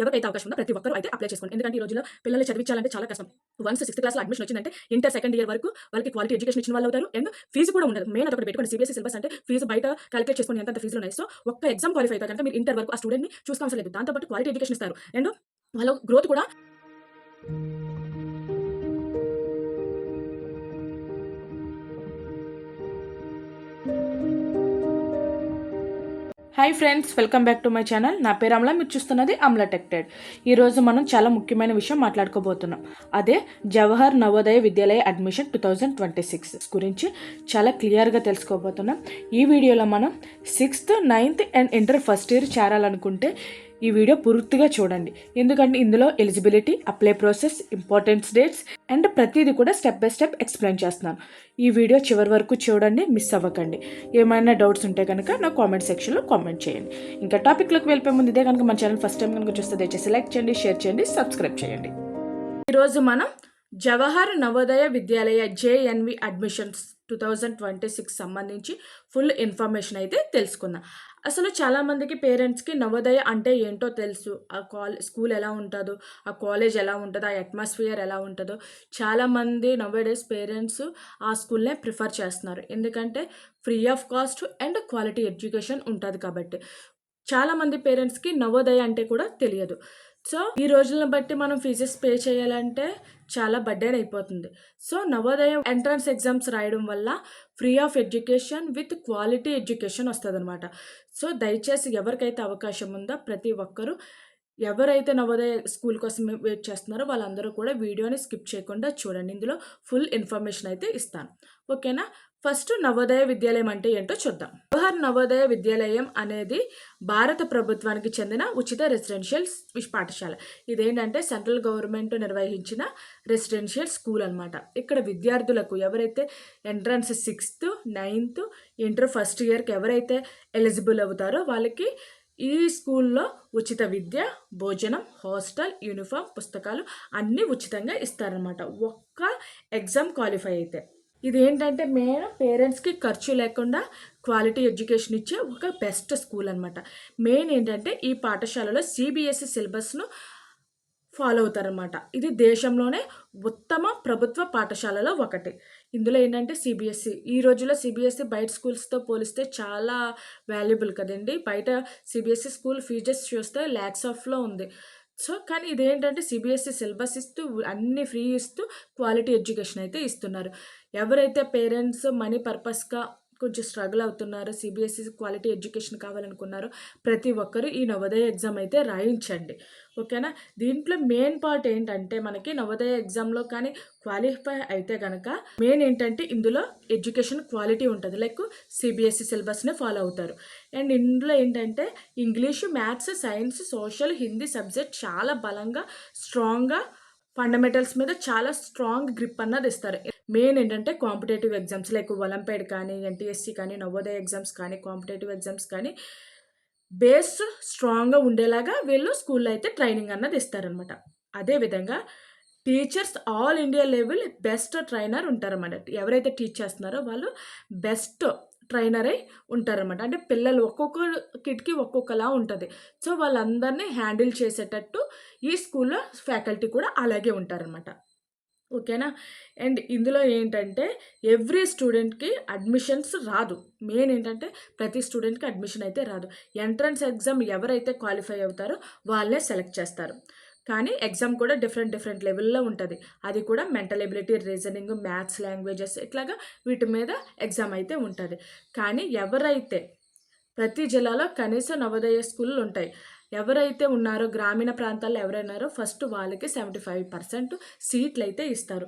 ఎవరికైతే అవకాశం ఉందో ప్రతి ఒక్కరు అయితే అప్లై చేసుకోండి. ఎందుకంటే ఈ రోజుల్లో పిల్లల్ని చదివించాలంటే చాలా కష్టం. వన్స్ 6th క్లాస్‌లో అడ్మిషన్ వచ్చిందంటే ఇంటర్ సెకండ్ ఇయర్ వరకు వాళ్ళకి క్వాలిటీ ఎడ్యుకేషన్ ఇచ్చిన వాళ్ళు అవుతారు. అండ్ ఫీజు కూడా ఉండదు. మెయిన్ అదొకటి పెట్టుకోండి. సీబీఎస్ఈ సిలబస్ అంటే ఫీజు బయట కాలిక్యులేట్ చేసుకొని ఎంత ఫీజులు ఉన్నాయి. సో ఒక్క ఎగ్జామ్ క్వాలిఫై అయితే కనుక మీరు ఇంటర్ వరకు ఆ స్టూడెంట్‌ని చూసుకోవసరం లేదు. దాంతో పాటు క్వాలిటీ ఎడ్యుకేషన్ ఇస్తారు. అండ్ వాళ్ళ గ్రోత్ కూడా hi friends, welcome back to my channel. నా పేరు అమలా, మీరు చూస్తున్నది అమలా టెక్టెడ్. ఈరోజు మనం చాలా ముఖ్యమైన విషయం మాట్లాడుకోబోతున్నాం. అదే జవహర్ నవోదయ విద్యాలయ అడ్మిషన్ 2026 గురించి చాలా క్లియర్గా తెలుసుకోబోతున్నాం. ఈ వీడియోలో మనం 6th, 9th and inter first year చేరాలనుకుంటే ఈ వీడియో పూర్తిగా చూడండి. ఎందుకంటే ఇందులో eligibility, apply process, importance dates and ప్రతిదీ కూడా స్టెప్ బై స్టెప్ ఎక్స్ప్లెయిన్ చేస్తున్నాను. ఈ వీడియో చివరి వరకు చూడండి, మిస్ అవ్వకండి. ఏమైనా డౌట్స్ ఉంటే కనుక నా కామెంట్ సెక్షన్లో కామెంట్ చేయండి. ఇంకా టాపిక్లోకి వెళ్ళిపోయే ముందు ఇదే కనుక మన ఛానల్ ఫస్ట్ టైం కనుక చూస్తే దయచేసి లైక్ చేయండి, షేర్ చేయండి, సబ్స్క్రైబ్ చేయండి. ఈరోజు మనం జవహర్ నవోదయ విద్యాలయ JNV అడ్మిషన్స్ 2026 సంబంధించి ఫుల్ ఇన్ఫర్మేషన్ అయితే తెలుసుకుందాం. అసలు చాలామందికి పేరెంట్స్కి నవోదయ అంటే ఏంటో తెలుసు. ఆ స్కూల్ ఎలా ఉంటుందో, ఆ కాలేజ్ ఎలా ఉంటుందో, ఆ అట్మాస్ఫియర్ ఎలా ఉంటుందో చాలామంది నవేడేస్ పేరెంట్స్ ఆ స్కూల్నే ప్రిఫర్ చేస్తున్నారు. ఎందుకంటే free of cost and quality education ఉంటుంది కాబట్టి. చాలామంది పేరెంట్స్కి నవోదయ అంటే కూడా తెలియదు. సో ఈ రోజులను బట్టి మనం ఫీజెస్ పే చేయాలంటే చాలా బర్డెన్ అయిపోతుంది. సో నవోదయ ఎంట్రన్స్ ఎగ్జామ్స్ రాయడం వల్ల free of education with quality education వస్తుంది అనమాట. సో దయచేసి ఎవరికైతే అవకాశం ఉందో ప్రతి ఒక్కరూ, ఎవరైతే నవోదయ స్కూల్ కోసం వెయిట్ చేస్తున్నారో వాళ్ళందరూ కూడా వీడియోని స్కిప్ చేయకుండా చూడండి. ఇందులో ఫుల్ ఇన్ఫర్మేషన్ అయితే ఇస్తాను. ఓకేనా? ఫస్ట్ నవోదయ విద్యాలయం అంటే ఏంటో చూద్దాం. జవహర్ నవోదయ విద్యాలయం అనేది భారత ప్రభుత్వానికి చెందిన ఉచిత రెసిడెన్షియల్ పాఠశాల. ఇదేంటంటే సెంట్రల్ గవర్నమెంట్ నిర్వహించిన రెసిడెన్షియల్ స్కూల్ అనమాట. ఇక్కడ విద్యార్థులకు ఎవరైతే entrance 6th, 9th, inter first ఇయర్కి ఎవరైతే ఎలిజిబుల్ అవుతారో వాళ్ళకి ఈ స్కూల్లో ఉచిత విద్య, భోజనం, హాస్టల్, యూనిఫామ్, పుస్తకాలు అన్నీ ఉచితంగా ఇస్తారనమాట ఒక్క ఎగ్జామ్ క్వాలిఫై అయితే. ఇదేంటంటే మెయిన్ పేరెంట్స్కి ఖర్చు లేకుండా క్వాలిటీ ఎడ్యుకేషన్ ఇచ్చే ఒక బెస్ట్ స్కూల్ అనమాట. మెయిన్ ఏంటంటే ఈ పాఠశాలలో CBSE సిలబస్ను ఫాలో అవుతారనమాట. ఇది దేశంలోనే ఉత్తమ ప్రభుత్వ పాఠశాలలో ఒకటి. ఇందులో ఏంటంటే CBSE ఈ రోజుల్లో CBSE బయట స్కూల్స్తో పోలిస్తే చాలా వాల్యుబుల్ కదండి. బయట CBSE స్కూల్ ఫీజెస్ చూస్తే ల్యాక్స్ ఆఫ్లో ఉంది. సో కానీ ఇదేంటంటే CBSE సిలబస్ ఇస్తూ అన్ని ఫ్రీ ఇస్తూ క్వాలిటీ ఎడ్యుకేషన్ అయితే ఇస్తున్నారు. ఎవరైతే పేరెంట్స్ మనీ పర్పస్గా కొంచెం స్ట్రగుల్ అవుతున్నారు, CBSE క్వాలిటీ ఎడ్యుకేషన్ కావాలనుకున్నారు, ప్రతి ఒక్కరు ఈ నవోదయ ఎగ్జామ్ అయితే రాయించండి. ఓకేనా? దీంట్లో మెయిన్ పార్ట్ ఏంటంటే మనకి నవోదయ ఎగ్జామ్లో కానీ క్వాలిఫై అయితే కనుక మెయిన్ ఏంటంటే ఇందులో ఎడ్యుకేషన్ క్వాలిటీ ఉంటుంది. లైక్ CBSE సిలబస్నే ఫాలో అవుతారు. అండ్ ఇందులో ఏంటంటే English, maths, science, social, Hindi subject చాలా బలంగా స్ట్రాంగ్గా ఫండమెంటల్స్ మీద చాలా స్ట్రాంగ్ గ్రిప్ అన్నది ఇస్తారు. మెయిన్ ఏంటంటే కాంపిటేటివ్ ఎగ్జామ్స్ లైక్ ఒలింపియాడ్ కానీ, NTSC కానీ, నవోదయ ఎగ్జామ్స్ కానీ, కాంపిటేటివ్ ఎగ్జామ్స్ కానీ బేస్ స్ట్రాంగ్గా ఉండేలాగా వీళ్ళు స్కూల్లో అయితే ట్రైనింగ్ అన్నది ఇస్తారనమాట. అదేవిధంగా teachers all India level best trainer ఉంటారన్నమాట. ఎవరైతే టీచ్ చేస్తున్నారో వాళ్ళు బెస్ట్ ట్రైనర్ అయి ఉంటారన్నమాట. అంటే పిల్లలు ఒక్కొక్క కిడ్కి ఒక్కొక్కలా ఉంటుంది. సో వాళ్ళందరినీ హ్యాండిల్ చేసేటట్టు ఈ స్కూల్లో ఫ్యాకల్టీ కూడా అలాగే ఉంటారనమాట. ఓకేనా? అండ్ ఇందులో ఏంటంటే ఎవ్రీ స్టూడెంట్కి అడ్మిషన్స్ రాదు. మెయిన్ ఏంటంటే ప్రతి స్టూడెంట్కి అడ్మిషన్ అయితే రాదు. ఎంట్రన్స్ ఎగ్జామ్ ఎవరైతే క్వాలిఫై అవుతారో వాళ్ళే సెలెక్ట్ చేస్తారు. కానీ ఎగ్జామ్ కూడా డిఫరెంట్ లెవెల్లో ఉంటుంది. అది కూడా mental ability, reasoning, maths, languages ఇట్లాగా వీటి మీద ఎగ్జామ్ అయితే ఉంటుంది. కానీ ఎవరైతే ప్రతి జిల్లాలో కనీసం నవోదయ స్కూళ్ళు ఉంటాయి. ఎవరైతే ఉన్నారో గ్రామీణ ప్రాంతాల్లో ఎవరైనారో ఫస్ట్ వాళ్ళకి 75% సీట్లు అయితే ఇస్తారు.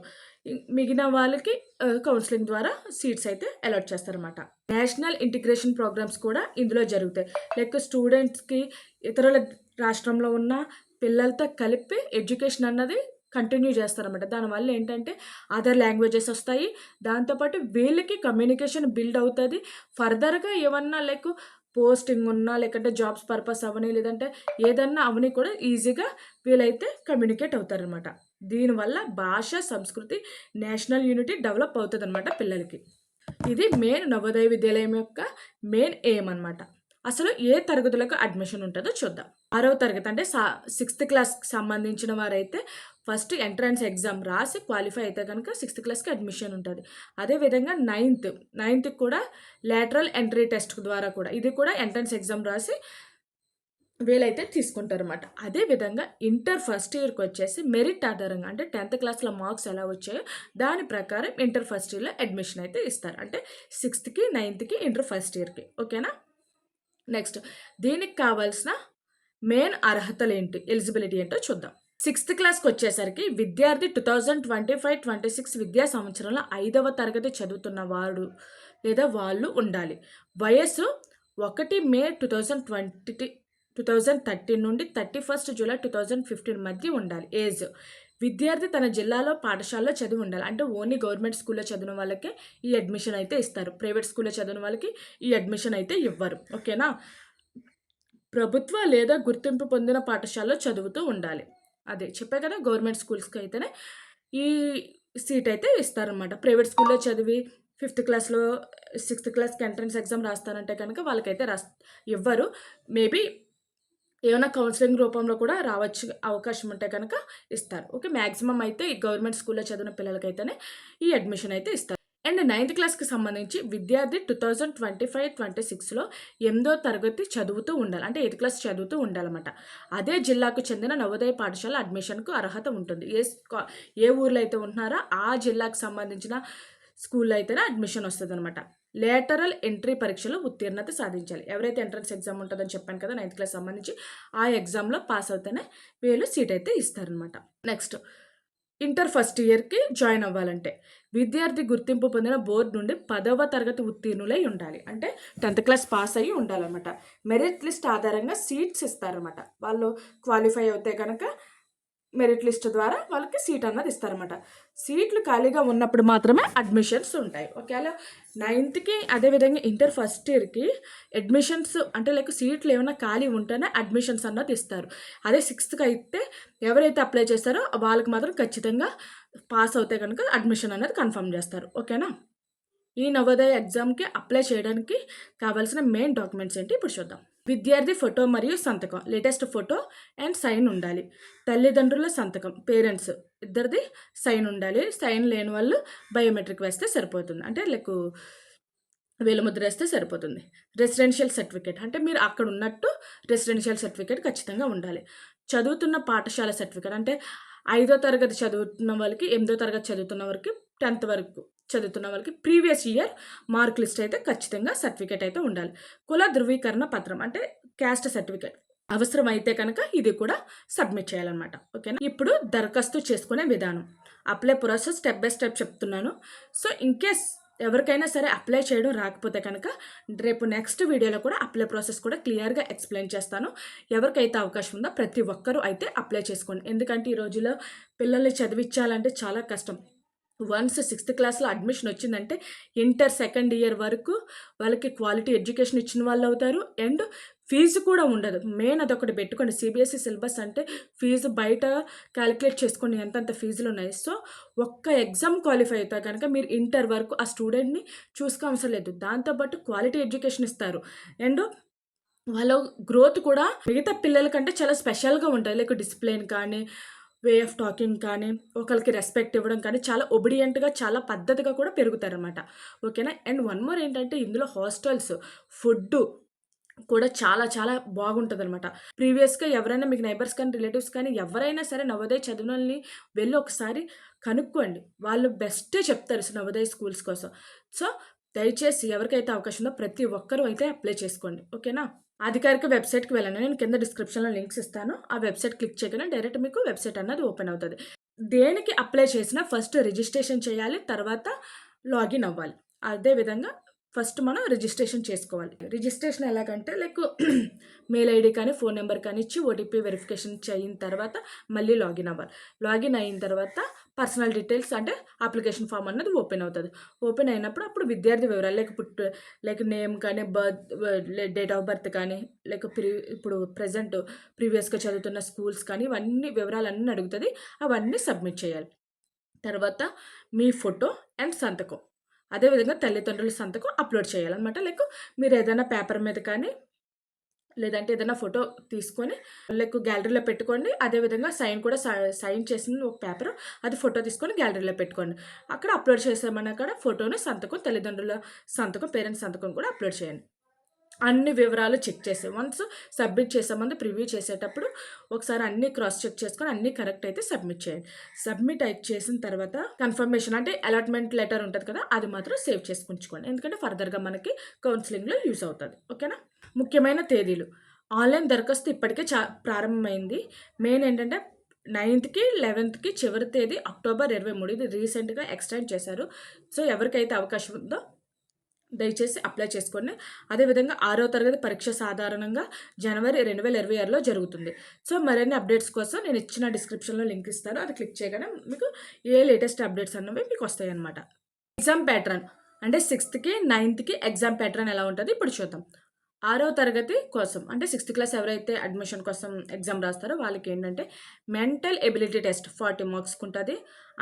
మిగిలిన వాళ్ళకి కౌన్సిలింగ్ ద్వారా సీట్స్ అయితే అలాట్ చేస్తారన్నమాట. నేషనల్ ఇంటిగ్రేషన్ ప్రోగ్రామ్స్ కూడా ఇందులో జరుగుతాయి. లైక్ స్టూడెంట్స్కి ఇతరుల రాష్ట్రంలో ఉన్న పిల్లలతో కలిపి ఎడ్యుకేషన్ అన్నది కంటిన్యూ చేస్తారన్నమాట. దానివల్ల ఏంటంటే అదర్ లాంగ్వేజెస్ వస్తాయి. దాంతోపాటు వీళ్ళకి కమ్యూనికేషన్ బిల్డ్ అవుతుంది. ఫర్దర్గా ఏమన్నా లైక్ పోస్టింగ్ ఉన్నా, లేకంటే జాబ్స్ పర్పస్ అవని, లేదంటే ఏదన్నా అవని కూడా ఈజీగా వీళ్ళైతే కమ్యూనికేట్ అవుతారనమాట. దీనివల్ల భాష, సంస్కృతి, నేషనల్ యూనిటీ డెవలప్ అవుతుంది అనమాట పిల్లలకి. ఇది మెయిన్ నవోదయ విద్యాలయం యొక్క మెయిన్ ఎయిమ్ అనమాట. అసలు ఏ తరగతులకు అడ్మిషన్ ఉంటుందో చూద్దాం. 6వ తరగతి అంటే 6th క్లాస్‌కి సంబంధించిన వారైతే ఫస్ట్ ఎంట్రన్స్ ఎగ్జామ్ రాసి క్వాలిఫై అయితే కనుక 6th క్లాస్‌కి అడ్మిషన్ ఉంటది. అదేవిధంగా నైన్త్‌కి కూడా లేటరల్ ఎంట్రీ టెస్ట్ ద్వారా కూడా ఇది కూడా ఎంట్రన్స్ ఎగ్జామ్ రాసి వీళ్ళైతే తీసుకుంటారన్నమాట. అదేవిధంగా ఇంటర్ ఫస్ట్ ఇయర్‌కి వచ్చేసి మెరిట్ ఆధారంగా అంటే 10th క్లాస్‌లో మార్క్స్ ఎలా వచ్చాయో దాని ప్రకారం ఇంటర్ ఫస్ట్ ఇయర్‌లో అడ్మిషన్ అయితే ఇస్తారు. అంటే 6థ్‌కి, 9థ్‌కి ఇంటర్ ఫస్ట్ ఇయర్‌కి. ఓకేనా? నెక్స్ట్ దీనికి కావాల్సిన మెయిన్ అర్హతలేంటి? ఎలిజిబిలిటీ ఏంటో చూద్దాం. 6th క్లాస్‌కి వచ్చేసరికి విద్యార్థి 2025-26 విద్యా సంవత్సరంలో 5వ తరగతి చదువుతున్న వాడు లేదా వాళ్ళు ఉండాలి. వయస్సు 1 మే 2013 నుండి 31 జూలై 2015 మధ్య ఉండాలి. ఏజ్ విద్యార్థి తన జిల్లాలో పాఠశాలలో చదివి ఉండాలి. అంటే ఓన్లీ గవర్నమెంట్ స్కూల్‌లో చదివిన వాళ్ళకే ఈ అడ్మిషన్ అయితే ఇస్తారు. ప్రైవేట్ స్కూల్‌లో చదివిన వాళ్ళకి ఈ అడ్మిషన్ అయితే ఇవ్వరు. ఓకేనా? ప్రభుత్వ లేదా గుర్తింపు పొందిన పాఠశాలలో చదువుతూ ఉండాలి. అదే చెప్పా కదా! గవర్నమెంట్ స్కూల్స్‌కి అయితేనే ఈ సీట్ అయితే ఇస్తారనమాట. ప్రైవేట్ స్కూల్‌లో చదివి 5th క్లాస్‌లో 6th క్లాస్‌కి ఎంట్రన్స్ ఎగ్జామ్ రాస్తానంటే కనుక వాళ్ళకైతే ఇవ్వరు. మేబీ ఏమైనా కౌన్సెలింగ్ రూపంలో కూడా రావచ్చు అవకాశం ఉంటే కనుక ఇస్తారు. ఓకే. మాక్సిమం అయితే ఈ గవర్నమెంట్ స్కూల్‌లో చదివిన పిల్లలకైతేనే ఈ అడ్మిషన్ అయితే ఇస్తారు. అండ్ 9th క్లాస్‌కి సంబంధించి విద్యార్థి 2025-26లో 8దో తరగతి చదువుతూ ఉండాలి. అంటే 8th క్లాస్ చదువుతూ ఉండాలన్నమాట. అదే జిల్లాకు చెందిన నవోదయ పాఠశాల అడ్మిషన్‌కు అర్హత ఉంటుంది. ఏ ఊర్లో అయితే ఉంటున్నారో ఆ జిల్లాకు సంబంధించిన స్కూల్‌లో అయితేనే అడ్మిషన్ వస్తదనమాట. లేటరల్ ఎంట్రీ పరీక్షలో ఉత్తీర్ణత సాధించాలి. ఎవరైతే ఎంట్రన్స్ ఎగ్జామ్ ఉంటుందని చెప్పాను కదా! 9th క్లాస్ సంబంధించి ఆ ఎగ్జామ్‌లో పాస్ అవుతేనే వీళ్ళు సీట్ అయితే ఇస్తారనమాట. నెక్స్ట్ ఇంటర్ ఫస్ట్ ఇయర్‌కి జాయిన్ అవ్వాలంటే విద్యార్థి గుర్తింపు పొందిన బోర్డు నుండి 10వ తరగతి ఉత్తీర్ణులై ఉండాలి. అంటే 10th క్లాస్ పాస్ అయ్యి ఉండాలన్నమాట. మెరిట్ లిస్ట్ ఆధారంగా సీట్స్ ఇస్తారన్నమాట. వాళ్ళు క్వాలిఫై అవుతే కనుక మెరిట్ లిస్ట్ ద్వారా వాళ్ళకి సీట్ అన్నది ఇస్తారన్నమాట. సీట్లు ఖాళీగా ఉన్నప్పుడు మాత్రమే అడ్మిషన్స్ ఉంటాయి. ఒకవేళ 9థ్‌కి అదేవిధంగా ఇంటర్ ఫస్ట్ ఇయర్‌కి అడ్మిషన్స్ అంటే లైక్ సీట్లు ఏమైనా ఖాళీ ఉంటేనే అడ్మిషన్స్ అన్నది ఇస్తారు. అదే 6థ్‌కి అయితే ఎవరైతే అప్లై చేస్తారో వాళ్ళకి మాత్రం ఖచ్చితంగా పాస్ అవుతే కనుక అడ్మిషన్ అనేది కన్ఫర్మ్ చేస్తారు. ఓకేనా? ఈ నవోదయ ఎగ్జామ్‌కి అప్లై చేయడానికి కావాల్సిన మెయిన్ డాక్యుమెంట్స్ ఏంటి ఇప్పుడు చూద్దాం. విద్యార్థి ఫోటో మరియు సంతకం. లేటెస్ట్ ఫోటో అండ్ సైన్ ఉండాలి. తల్లిదండ్రుల సంతకం పేరెంట్స్ ఇద్దరిది సైన్ ఉండాలి. సైన్ లేని వాళ్ళు బయోమెట్రిక్ వేస్తే సరిపోతుంది. అంటే లైక్ వేలిముద్ర వేస్తే సరిపోతుంది. రెసిడెన్షియల్ సర్టిఫికేట్ అంటే మీరు అక్కడ ఉన్నట్టు రెసిడెన్షియల్ సర్టిఫికేట్ ఖచ్చితంగా ఉండాలి. చదువుతున్న పాఠశాల సర్టిఫికేట్ అంటే 5వ తరగతి చదువుతున్న వాళ్ళకి, 8వ తరగతి చదువుతున్న వారికి, 10th వరకు చదువుతున్న వాళ్ళకి ప్రీవియస్ ఇయర్ మార్క్ లిస్ట్ అయితే ఖచ్చితంగా సర్టిఫికేట్ అయితే ఉండాలి. కుల ధృవీకరణ పత్రం అంటే క్యాస్ట్ సర్టిఫికేట్ అవసరమైతే కనుక ఇది కూడా సబ్మిట్ చేయాలన్నమాట. ఓకేనా? ఇప్పుడు దరఖాస్తు చేసుకునే విధానం. Apply process step by step చెప్తున్నాను. సో ఇన్‌కేస్ ఎవరికైనా సరే అప్లై చేయడం రాకపోతే కనుక రేపు నెక్స్ట్ వీడియోలో కూడా అప్లై ప్రాసెస్ కూడా క్లియర్‌గా ఎక్స్‌ప్లెయిన్ చేస్తాను. ఎవరికైతే అవకాశం ఉందో ప్రతి ఒక్కరూ అయితే అప్లై చేసుకోండి. ఎందుకంటే ఈ రోజుల్లో పిల్లల్ని చదివించాలంటే చాలా కష్టం. వన్స్ 6th క్లాస్‌లో అడ్మిషన్ వచ్చిందంటే ఇంటర్ సెకండ్ ఇయర్ వరకు వాళ్ళకి క్వాలిటీ ఎడ్యుకేషన్ ఇచ్చిన వాళ్ళు అవుతారు. అండ్ ఫీజు కూడా ఉండదు. మెయిన్ అదొకటి పెట్టుకోండి. సీబీఎస్ఈ సిలబస్ అంటే ఫీజు బయట కాలిక్యులేట్ చేసుకోండి ఎంతెంత ఫీజులు ఉన్నాయి. సో ఒక్క ఎగ్జామ్ క్వాలిఫై అయితే కనుక మీరు ఇంటర్ వరకు ఆ స్టూడెంట్‌ని చూసుకోవసరం లేదు. దాంతో పాటు క్వాలిటీ ఎడ్యుకేషన్ ఇస్తారు. అండ్ వాళ్ళ గ్రోత్ కూడా మిగతా పిల్లల కంటే చాలా స్పెషల్‌గా ఉంటది. లైక్ డిసిప్లిన్ కానీ, వే ఆఫ్ టాకింగ్ కానీ, ఒకళ్ళకి రెస్పెక్ట్ ఇవ్వడం కానీ, చాలా ఒబిడియంట్‌గా, చాలా పద్ధతిగా కూడా పెరుగుతారనమాట. ఓకేనా? అండ్ వన్ మోర్ ఏంటంటే ఇందులో హాస్టల్స్, ఫుడ్డు కూడా చాలా చాలా బాగుంటదనమాట. ప్రీవియస్‌గా ఎవరైనా మీకు నైబర్స్ కానీ, రిలేటివ్స్ కానీ ఎవరైనా సరే నవోదయ చదివినోళ్ళని వెళ్లి ఒకసారి కనుక్కోండి. వాళ్ళు బెస్టే చెప్తారు నవోదయ స్కూల్స్ కోసం. సో, దయచేసి ఎవరికైతే అవకాశం ఉందో ప్రతి ఒక్కరూ అయితే అప్లై చేసుకోండి. ఓకేనా? అధికారిక వెబ్‌సైట్‌కి వెళ్ళండి. నేను కింద డిస్క్రిప్షన్‌లో లింక్స్ ఇస్తాను. ఆ వెబ్‌సైట్ క్లిక్ చేయగానే డైరెక్ట్ మీకు వెబ్‌సైట్ అన్నది ఓపెన్ అవుతది. దేనికి అప్లై చేసినా ఫస్ట్ రిజిస్ట్రేషన్ చేయాలి. తర్వాత లాగిన్ అవ్వాలి. అదే విధంగా ఫస్ట్ మనం రిజిస్ట్రేషన్ చేసుకోవాలి. రిజిస్ట్రేషన్ ఎలాగంటే లైక్ మెయిల్ ఐడీ కానీ, ఫోన్ నెంబర్ కానీ ఇచ్చి ఓటీపీ వెరిఫికేషన్ అయిన తర్వాత మళ్ళీ లాగిన్ అవ్వాలి. లాగిన్ అయిన తర్వాత పర్సనల్ డీటెయిల్స్ అంటే అప్లికేషన్ ఫామ్ అన్నది ఓపెన్ అవుతది. ఓపెన్ అయినప్పుడు అప్పుడు విద్యార్థి వివరాలు లైక్ నేమ్ కానీ, డేట్ ఆఫ్ బర్త్ కానీ, లైక్ ఇప్పుడు ప్రెజెంట్ ప్రీవియస్‌గా చదువుతున్న స్కూల్స్ కానీ ఇవన్నీ వివరాలన్నీ అడుగుతది. అవన్నీ సబ్మిట్ చేయాలి. తర్వాత మీ ఫోటో అండ్ సంతకం. అదేవిధంగా తల్లిదండ్రుల సంతకం అప్లోడ్ చేయాలన్నమాట. లైక్ మీరు ఏదైనా పేపర్ మీద కానీ, లేదంటే ఏదైనా ఫోటో తీసుకొని గ్యాలరీలో పెట్టుకోండి. అదేవిధంగా సైన్ కూడా సైన్ చేసిన ఒక పేపర్ అది ఫోటో తీసుకొని గ్యాలరీలో పెట్టుకోండి. అక్కడ అప్లోడ్ చేసామని అక్కడ ఫోటోను సంతకం, తల్లిదండ్రుల సంతకం, పేరెంట్స్ సంతకం కూడా అప్లోడ్ చేయండి. అన్ని వివరాలు చెక్ చేసి వన్స్ సబ్మిట్ చేసే ముందు ప్రివ్యూ చేసేటప్పుడు ఒకసారి అన్ని క్రాస్ చెక్ చేసుకొని అన్నీ కరెక్ట్ అయితే సబ్మిట్ చేయండి. సబ్మిట్ చేసిన తర్వాత కన్ఫర్మేషన్ అంటే అలాట్మెంట్ లెటర్ ఉంటుంది కదా, అది మాత్రం సేవ్ చేసి ఉంచుకోండి. ఎందుకంటే ఫర్దర్గా మనకి కౌన్సిలింగ్లో యూస్ అవుతుంది. ఓకేనా. ముఖ్యమైన తేదీలు. ఆన్లైన్ దరఖాస్తు ఇప్పటికే ప్రారంభమైంది. మెయిన్ ఏంటంటే 9th, 11th చివరి తేదీ అక్టోబర్ 23. ఇది రీసెంట్గా ఎక్స్టెండ్ చేశారు. సో ఎవరికైతే అవకాశం ఉందో దయచేసి అప్లై చేసుకోండి. అదేవిధంగా 6వ తరగతి పరీక్ష సాధారణంగా జనవరి 2026లో జరుగుతుంది. సో మరిన్ని అప్డేట్స్ కోసం నేను ఇచ్చిన డిస్క్రిప్షన్లో లింక్ ఇస్తాను. అది క్లిక్ చేయగానే మీకు ఏ లేటెస్ట్ అప్డేట్స్ అన్నవి మీకు వస్తాయి అన్నమాట. ఎగ్జామ్ ప్యాటర్న్ అంటే 6th, 9th ఎగ్జామ్ ప్యాటర్న్ ఎలా ఉంటుంది ఇప్పుడు చూద్దాం. 6వ తరగతి కోసం అంటే 6th క్లాస్ ఎవరైతే అడ్మిషన్ కోసం ఎగ్జామ్ రాస్తారో వాళ్ళకి ఏంటంటే మెంటల్ ఎబిలిటీ టెస్ట్ 40 మార్క్స్కి ఉంటుంది.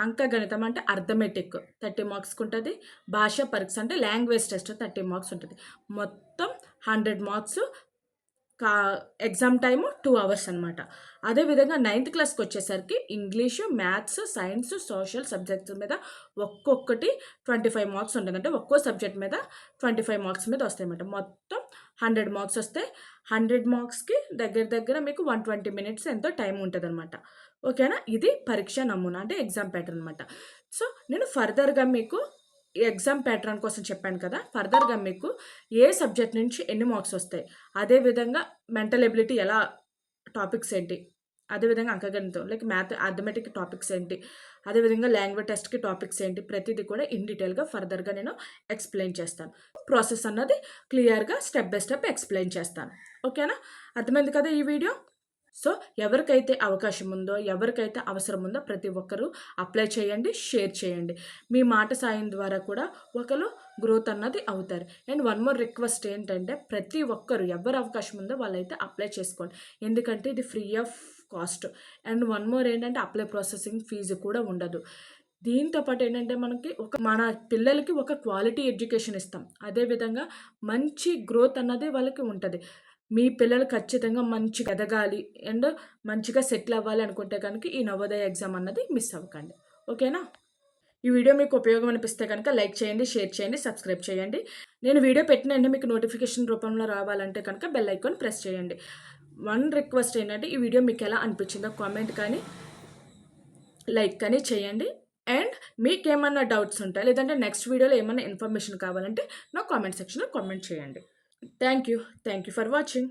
అంకగణితం అంటే అర్థమెటిక్ 30 మార్క్స్కి ఉంటుంది. భాషా పరీక్ష అంటే లాంగ్వేజ్ టెస్ట్ 30 మార్క్స్ ఉంటుంది. మొత్తం 100 మార్క్స్. ఎగ్జామ్ టైము 2 hours అనమాట. అదేవిధంగా 9th క్లాస్కి వచ్చేసరికి English, maths, science, social subjects మీద ఒక్కొక్కటి 25 మార్క్స్ ఉంటుంది. అంటే ఒక్కో సబ్జెక్ట్ మీద 25 మార్క్స్ మీద వస్తాయి అన్నమాట. మొత్తం 100 మార్క్స్ వస్తాయి. 100 మార్క్స్కి దగ్గర మీకు 120 minutes ఎంతో టైం ఉంటుంది అనమాట. ఓకేనా. ఇది పరీక్ష నమూనా అంటే ఎగ్జామ్ ప్యాటర్న్ అనమాట. సో నేను ఫర్దర్గా మీకు ఎగ్జామ్ ప్యాటర్న్ కోసం చెప్పాను కదా, ఫర్దర్గా మీకు ఏ సబ్జెక్ట్ నుంచి ఎన్ని మార్క్స్ వస్తాయి, అదేవిధంగా మెంటల్ ఎబిలిటీ ఎలా టాపిక్స్ ఏంటి, అదేవిధంగా అంకగణితం లైక్ మ్యాథ్ అథమెటిక్ టాపిక్స్ ఏంటి, అదేవిధంగా లాంగ్వేజ్ టెస్ట్కి టాపిక్స్ ఏంటి, ప్రతిదీ కూడా ఇన్ డీటెయిల్గా ఫర్దర్గా నేను ఎక్స్ప్లెయిన్ చేస్తాను. ప్రాసెస్ అన్నది క్లియర్గా స్టెప్ బై స్టెప్ ఎక్స్ప్లెయిన్ చేస్తాను. ఓకేనా. అర్థమైంది కదా ఈ వీడియో. సో ఎవరికైతే అవకాశం ఉందో, ఎవరికైతే అవసరం ఉందో ప్రతి ఒక్కరూ అప్లై చేయండి, షేర్ చేయండి. మీ మాట సాయం ద్వారా కూడా ఒకరు గ్రోత్ అన్నది అవుతారు. అండ్ వన్ మోర్ రిక్వెస్ట్ ఏంటంటే ప్రతి ఒక్కరు ఎవరు అవకాశం ఉందో వాళ్ళైతే అప్లై చేసుకోండి. ఎందుకంటే ఇది free of cost. And one more ఏంటంటే అప్లై ప్రాసెసింగ్ ఫీజు కూడా ఉండదు. దీంతో పాటు ఏంటంటే మనకి మన పిల్లలకి ఒక క్వాలిటీ ఎడ్యుకేషన్ ఇస్తాం. అదేవిధంగా మంచి గ్రోత్ అన్నది వాళ్ళకి ఉంటుంది. మీ పిల్లలు ఖచ్చితంగా మంచిగా ఎదగాలి అండ్ మంచిగా సెటిల్ అవ్వాలి అనుకుంటే కనుక ఈ నవోదయ ఎగ్జామ్ అన్నది మిస్ అవ్వకండి. ఓకేనా. ఈ వీడియో మీకు ఉపయోగం అనిపిస్తే కనుక లైక్ చేయండి, షేర్ చేయండి, సబ్స్క్రైబ్ చేయండి. నేను వీడియో పెట్టిన వెంటనే మీకు నోటిఫికేషన్ రూపంలో రావాలంటే కనుక బెల్ ఐకాన్ ప్రెస్ చేయండి. వన్ రిక్వెస్ట్ ఏంటంటే ఈ వీడియో మీకు ఎలా అనిపించిందో కామెంట్ కానీ లైక్ కానీ చేయండి. అండ్ మీకేమన్నా డౌట్స్ ఉంటాయి లేదంటే నెక్స్ట్ వీడియోలో ఏమైనా ఇన్ఫర్మేషన్ కావాలంటే నా కామెంట్ సెక్షన్లో కామెంట్ చేయండి. Thank you for watching.